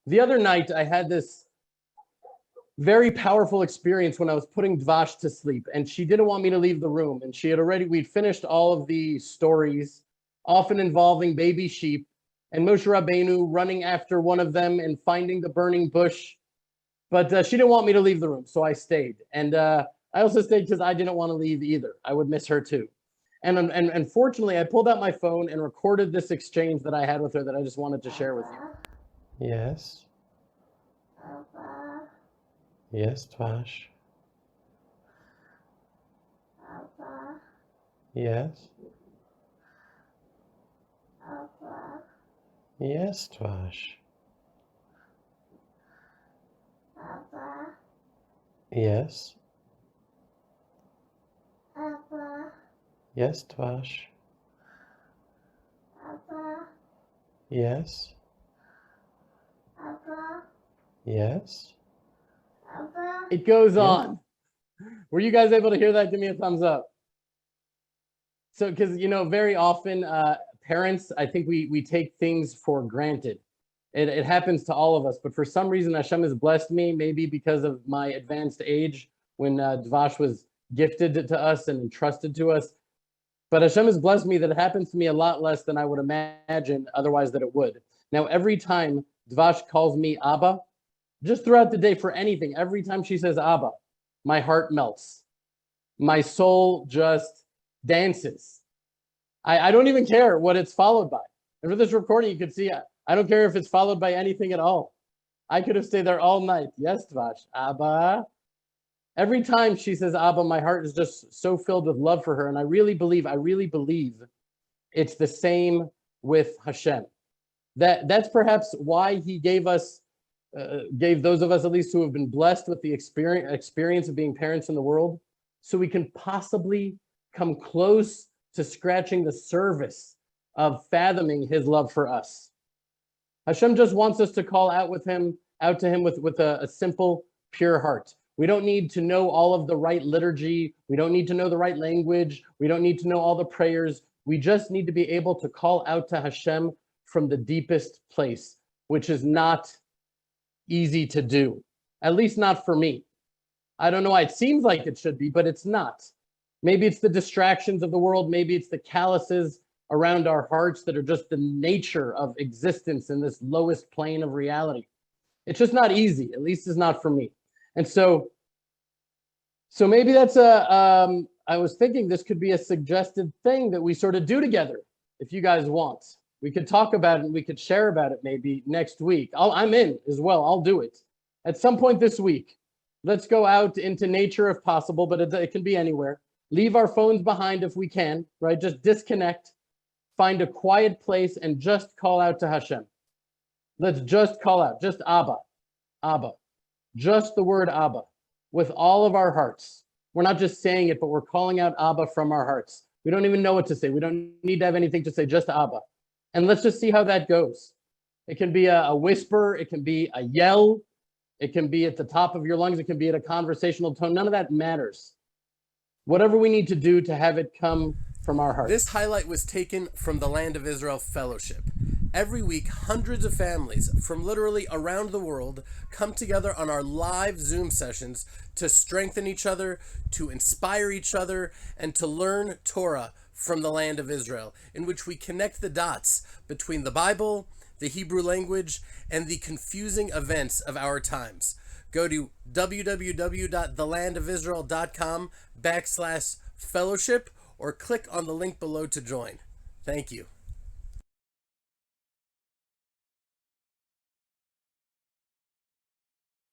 The other night, I had this very powerful experience when I was putting Dvash to sleep, and she didn't want me to leave the room. And we'd finished all of the stories, often involving baby sheep, and Moshe Rabbeinu running after one of them and finding the burning bush. But she didn't want me to leave the room, so I stayed. And I also stayed because I didn't want to leave either. I would miss her too. And fortunately, I pulled out my phone and recorded this exchange that I had with her that I just wanted to share with you. Yes. Abba. Yes, Dvash. Abba. Yes. Abba. Yes, Dvash. Abba. Yes. Abba. Yes, Dvash. Abba. Yes. Abba. Yes. Abba. It goes Yeah. on. Were you guys able to hear that? Give me a thumbs up. So, because, very often parents, I think we take things for granted. It happens to all of us, but for some reason, Hashem has blessed me, maybe because of my advanced age when Dvash was gifted to us and entrusted to us. But Hashem has blessed me that it happens to me a lot less than I would imagine otherwise that it would. Now, every time Dvash calls me Abba, just throughout the day for anything, every time she says Abba, my heart melts. My soul just dances. I don't even care what it's followed by. And for this recording, you could see I don't care if it's followed by anything at all. I could have stayed there all night. Yes, Dvash, Abba. Every time she says Abba, my heart is just so filled with love for her. And I really believe it's the same with Hashem. That's perhaps why he gave those of us at least who have been blessed with the experience of being parents in the world, so we can possibly come close to scratching the surface of fathoming his love for us. Hashem just wants us to call out to him with a simple, pure heart. We don't need to know all of the right liturgy. We don't need to know the right language. We don't need to know all the prayers. We just need to be able to call out to Hashem from the deepest place, which is not easy to do, at least not for me. I don't know why it seems like it should be, but it's not. Maybe it's the distractions of the world. Maybe it's the calluses around our hearts that are just the nature of existence in this lowest plane of reality. It's just not easy, at least it's not for me. And so maybe that's I was thinking this could be a suggested thing that we sort of do together, if you guys want. We could talk about it and we could share about it maybe next week. I'm in as well. I'll do it at some point this week. Let's go out into nature if possible, but it can be anywhere. Leave our phones behind if we can, right? Just disconnect, find a quiet place and just call out to Hashem. Let's just call out, just Abba, Abba, just the word Abba with all of our hearts. We're not just saying it, but we're calling out Abba from our hearts. We don't even know what to say. We don't need to have anything to say, just Abba. And let's just see how that goes. It can be a whisper. It can be a yell. It can be at the top of your lungs. It can be at a conversational tone. None of that matters. Whatever we need to do to have it come from our hearts. This highlight was taken from the Land of Israel Fellowship. Every week, hundreds of families from literally around the world come together on our live Zoom sessions to strengthen each other, to inspire each other, and to learn Torah from the Land of Israel, in which we connect the dots between the Bible, the Hebrew language, and the confusing events of our times. Go to www.thelandofisrael.com/fellowship or click on the link below to join. Thank you.